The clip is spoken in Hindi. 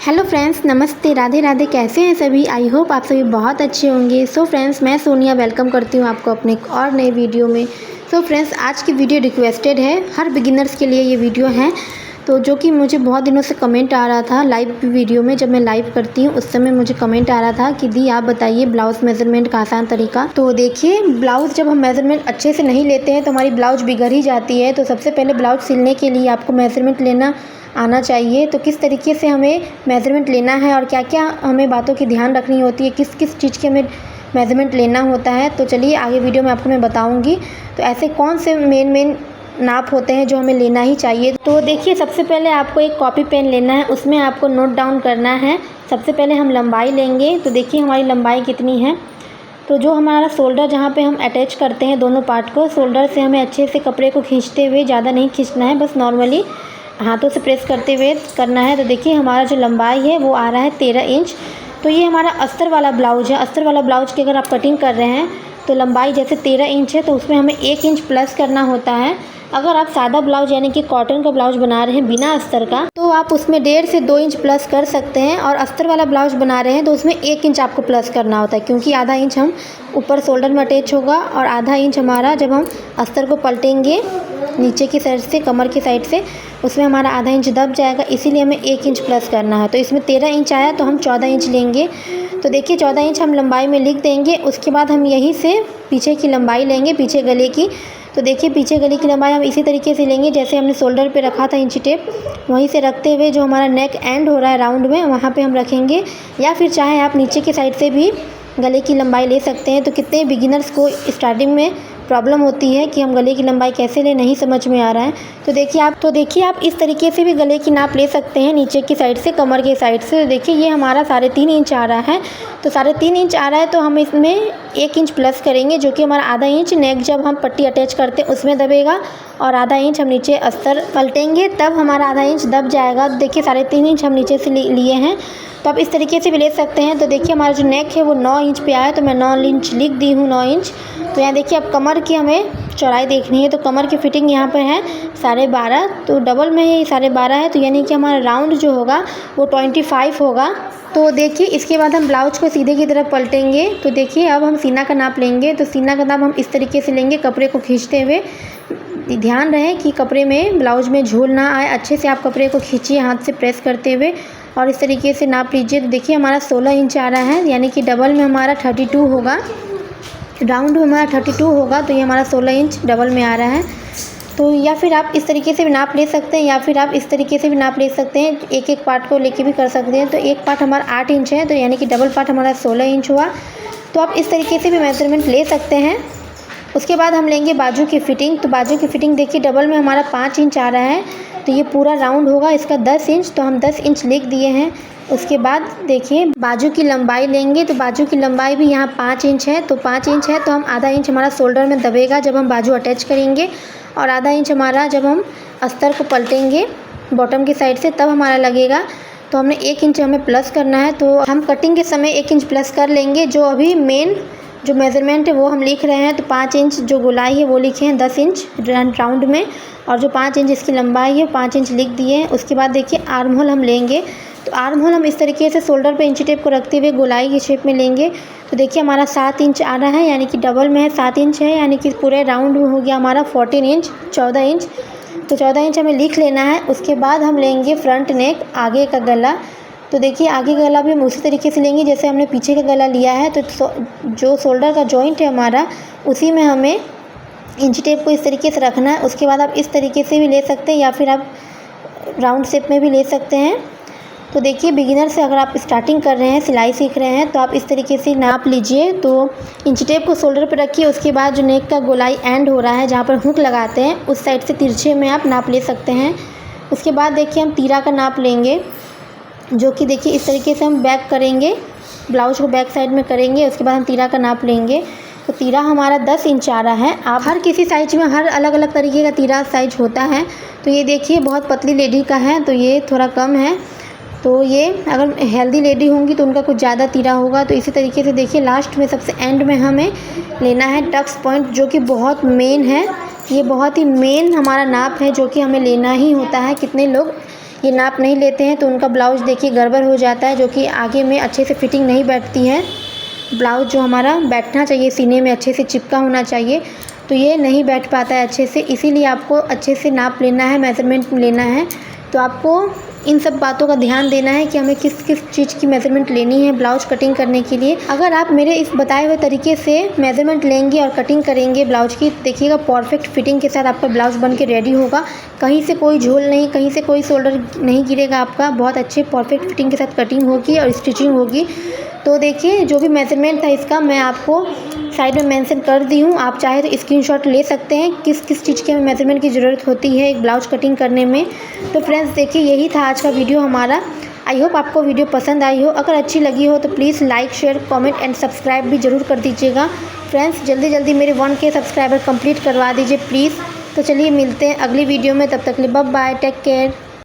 हेलो फ्रेंड्स, नमस्ते, राधे राधे। कैसे हैं सभी? आई होप आप सभी बहुत अच्छे होंगे। सो फ्रेंड्स, मैं सोनिया वेलकम करती हूँ आपको अपने एक और नए वीडियो में। सो फ्रेंड्स, आज की वीडियो रिक्वेस्टेड है, हर बिगिनर्स के लिए ये वीडियो है। तो जो कि मुझे बहुत दिनों से कमेंट आ रहा था लाइव वीडियो में, जब मैं लाइव करती हूँ उस समय मुझे कमेंट आ रहा था कि दी आप बताइए ब्लाउज़ मेज़रमेंट का आसान तरीका। तो देखिए, ब्लाउज़ जब हम मेज़रमेंट अच्छे से नहीं लेते हैं तो हमारी ब्लाउज़ बिगड़ ही जाती है। तो सबसे पहले ब्लाउज़ सिलने के लिए आपको मेज़रमेंट लेना आना चाहिए। तो किस तरीके से हमें मेज़रमेंट लेना है और क्या क्या हमें बातों की ध्यान रखनी होती है, किस किस चीज़ की हमें मेज़रमेंट लेना होता है, तो चलिए आगे वीडियो में आपको मैं बताऊंगी। तो ऐसे कौन से मेन नाप होते हैं जो हमें लेना ही चाहिए। तो देखिए, सबसे पहले आपको एक कॉपी पेन लेना है, उसमें आपको नोट डाउन करना है। सबसे पहले हम लंबाई लेंगे। तो देखिए हमारी लंबाई कितनी है। तो जो हमारा शोल्डर जहाँ पे हम अटैच करते हैं दोनों पार्ट को, शोल्डर से हमें अच्छे से कपड़े को खींचते हुए, ज़्यादा नहीं खींचना है, बस नॉर्मली हाथों से प्रेस करते हुए करना है। तो देखिए हमारा जो लंबाई है वो आ रहा है 13 इंच। तो ये हमारा अस्तर वाला ब्लाउज है। अस्तर वाला ब्लाउज की अगर आप कटिंग कर रहे हैं तो लंबाई जैसे 13 इंच है, तो उसमें हमें 1 इंच प्लस करना होता है। अगर आप सादा ब्लाउज यानी कि कॉटन का ब्लाउज बना रहे हैं बिना अस्तर का, तो आप उसमें 1.5 से 2 इंच प्लस कर सकते हैं। और अस्तर वाला ब्लाउज बना रहे हैं तो उसमें 1 इंच आपको प्लस करना होता है, क्योंकि आधा इंच हम ऊपर शोल्डर में अटैच होगा और आधा इंच हमारा जब हम अस्तर को पलटेंगे नीचे की साइड से, कमर की साइड से, उसमें हमारा आधा इंच दब जाएगा, इसीलिए हमें 1 इंच प्लस करना है। तो इसमें 13 इंच आया तो हम 14 इंच लेंगे। तो देखिए 14 इंच हम लंबाई में लिख देंगे। उसके बाद हम यहीं से पीछे की लंबाई लेंगे, पीछे गले की। तो देखिए पीछे गले की लंबाई हम इसी तरीके से लेंगे जैसे हमने शोल्डर पे रखा था इंची टेप, वहीं से रखते हुए जो हमारा नेक एंड हो रहा है राउंड में, वहाँ पे हम रखेंगे। या फिर चाहे आप नीचे की साइड से भी गले की लंबाई ले सकते हैं। तो कितने बिगिनर्स को स्टार्टिंग में प्रॉब्लम होती है कि हम गले की लंबाई कैसे लें, नहीं समझ में आ रहा है। तो देखिए आप इस तरीके से भी गले की नाप ले सकते हैं, नीचे की साइड से, कमर की साइड से। तो देखिए ये हमारा 3.5 इंच आ रहा है। तो 3.5 इंच आ रहा है तो हम इसमें 1 इंच प्लस करेंगे, जो कि हमारा आधा इंच नेक जब हम पट्टी अटैच करते हैं उसमें दबेगा, और आधा इंच हम नीचे अस्तर पलटेंगे तब हमारा आधा इंच दब जाएगा। तो देखिए 3.5 इंच हम नीचे से लिए हैं। तो आप इस तरीके से भी ले सकते हैं। तो देखिए हमारा जो नेक है वो 9 इंच पे आया, तो मैं 9 इंच लिख दी हूँ, 9 इंच। तो यहाँ देखिए अब कमर की हमें चौड़ाई देखनी है। तो कमर की फिटिंग यहाँ पे है 12.5, तो डबल में ही 12.5 है, तो यानी कि हमारा राउंड जो होगा वो 25 होगा। तो देखिए इसके बाद हम ब्लाउज को सीधे की तरफ पलटेंगे। तो देखिए अब हम सीना का नाप लेंगे। तो सीना का नाप हम इस तरीके से लेंगे, कपड़े को खींचते हुए। ध्यान रहे कि कपड़े में, ब्लाउज में झोल ना आए। अच्छे से आप कपड़े को खींचिए हाथ से प्रेस करते हुए और इस तरीके से नाप लीजिए। तो देखिए हमारा 16 इंच आ रहा है, यानी कि डबल में हमारा 32 होगा, राउंड में हमारा 32 होगा। तो ये हमारा 16 इंच डबल में आ रहा है। तो या फिर आप इस तरीके से भी नाप ले सकते हैं, या फिर आप इस तरीके से भी नाप ले सकते हैं, एक एक पार्ट को लेके भी कर सकते हैं। तो एक पार्ट हमारा 8 इंच है, तो यानी कि डबल पार्ट हमारा 16 इंच हुआ। तो आप इस तरीके से भी मेजरमेंट ले सकते हैं। उसके बाद हम लेंगे बाजू की फ़िटिंग। तो बाजू की फ़िटिंग देखिए डबल में हमारा 5 इंच आ रहा है, तो ये पूरा राउंड होगा इसका 10 इंच, तो हम 10 इंच लिख दिए हैं। उसके बाद देखिए बाजू की लंबाई लेंगे। तो बाजू की लंबाई भी यहाँ 5 इंच है, तो 5 इंच है तो हम आधा इंच हमारा शोल्डर में दबेगा जब हम बाजू अटैच करेंगे, और आधा इंच हमारा जब हम अस्तर को पलटेंगे बॉटम की साइड से तब हमारा लगेगा। तो हमने 1 इंच हमें प्लस करना है, तो हम कटिंग के समय 1 इंच प्लस कर लेंगे। जो अभी मेन जो मेज़रमेंट है वो हम लिख रहे हैं। तो 5 इंच जो गोलाई है वो लिखे हैं 10 इंच राउंड में, और जो 5 इंच इसकी लंबाई है 5 इंच लिख दिए हैं। उसके बाद देखिए आर्म होल हम लेंगे। तो आर्म होल हम इस तरीके से शोल्डर पे इंची टेप को रखते हुए गोलाई की शेप में लेंगे। तो देखिए हमारा 7 इंच आ रहा है, यानी कि डबल में है 7 इंच है, यानी कि पूरे राउंड में हो गया हमारा 14 इंच, 14 इंच। तो 14 इंच हमें लिख लेना है। उसके बाद हम लेंगे फ्रंट नेक, आगे का गला। तो देखिए आगे का गला भी हम उसी तरीके से लेंगे जैसे हमने पीछे का गला लिया है। तो जो शोल्डर का जॉइंट है हमारा, उसी में हमें इंची टेप को इस तरीके से रखना है। उसके बाद आप इस तरीके से भी ले सकते हैं, या फिर आप राउंड शेप में भी ले सकते हैं। तो देखिए बिगिनर से अगर आप स्टार्टिंग कर रहे हैं, सिलाई सीख रहे हैं, तो आप इस तरीके से नाप लीजिए। तो इंची टेप को शोल्डर पर रखिए। उसके बाद जो नेक का गोलाई एंड हो रहा है, जहाँ पर हुक लगाते हैं, उस साइड से तिरछे में आप नाप ले सकते हैं। उसके बाद देखिए हम तीरा का नाप लेंगे, जो कि देखिए इस तरीके से हम बैक करेंगे, ब्लाउज को बैक साइड में करेंगे। उसके बाद हम तीरा का नाप लेंगे। तो तीरा हमारा 10 इंच आ रहा है। आप हर किसी साइज में हर अलग अलग तरीके का तीरा साइज होता है। तो ये देखिए बहुत पतली लेडी का है तो ये थोड़ा कम है। तो ये अगर हेल्दी लेडी होंगी तो उनका कुछ ज़्यादा तीरा होगा। तो इसी तरीके से देखिए लास्ट में सबसे एंड में हमें लेना है टक्स पॉइंट, जो कि बहुत मेन है। ये बहुत ही मेन हमारा नाप है जो कि हमें लेना ही होता है। कितने लोग ये नाप नहीं लेते हैं तो उनका ब्लाउज़ देखिए गड़बड़ हो जाता है, जो कि आगे में अच्छे से फिटिंग नहीं बैठती है। ब्लाउज़ जो हमारा बैठना चाहिए सीने में, अच्छे से चिपका होना चाहिए, तो ये नहीं बैठ पाता है अच्छे से। इसीलिए आपको अच्छे से नाप लेना है, मेज़रमेंट लेना है। तो आपको इन सब बातों का ध्यान देना है कि हमें किस किस चीज़ की मेज़रमेंट लेनी है ब्लाउज़ कटिंग करने के लिए। अगर आप मेरे इस बताए हुए तरीके से मेज़रमेंट लेंगे और कटिंग करेंगे ब्लाउज़ की, देखिएगा परफेक्ट फिटिंग के साथ आपका ब्लाउज़ बन के रेडी होगा। कहीं से कोई झोल नहीं, कहीं से कोई शोल्डर नहीं गिरेगा आपका। बहुत अच्छे परफेक्ट फिटिंग के साथ कटिंग होगी और स्टिचिंग होगी। तो देखिए जो भी मेज़रमेंट था इसका मैं आपको साइड में मेंशन कर दी हूँ। आप चाहे तो स्क्रीनशॉट ले सकते हैं किस किस चीज़ के हमें मेज़रमेंट की ज़रूरत होती है एक ब्लाउज़ कटिंग करने में। तो फ्रेंड्स देखिए यही था आज का वीडियो हमारा। आई होप आपको वीडियो पसंद आई हो। अगर अच्छी लगी हो तो please like, share, comment and subscribe भी ज़रूर कर दीजिएगा। फ्रेंड्स जल्दी जल्दी मेरे 1K सब्सक्राइबर कंप्लीट करवा दीजिए प्लीज़। तो चलिए मिलते हैं अगली वीडियो में, तब तक के लिए बाय बाय, टेक केयर।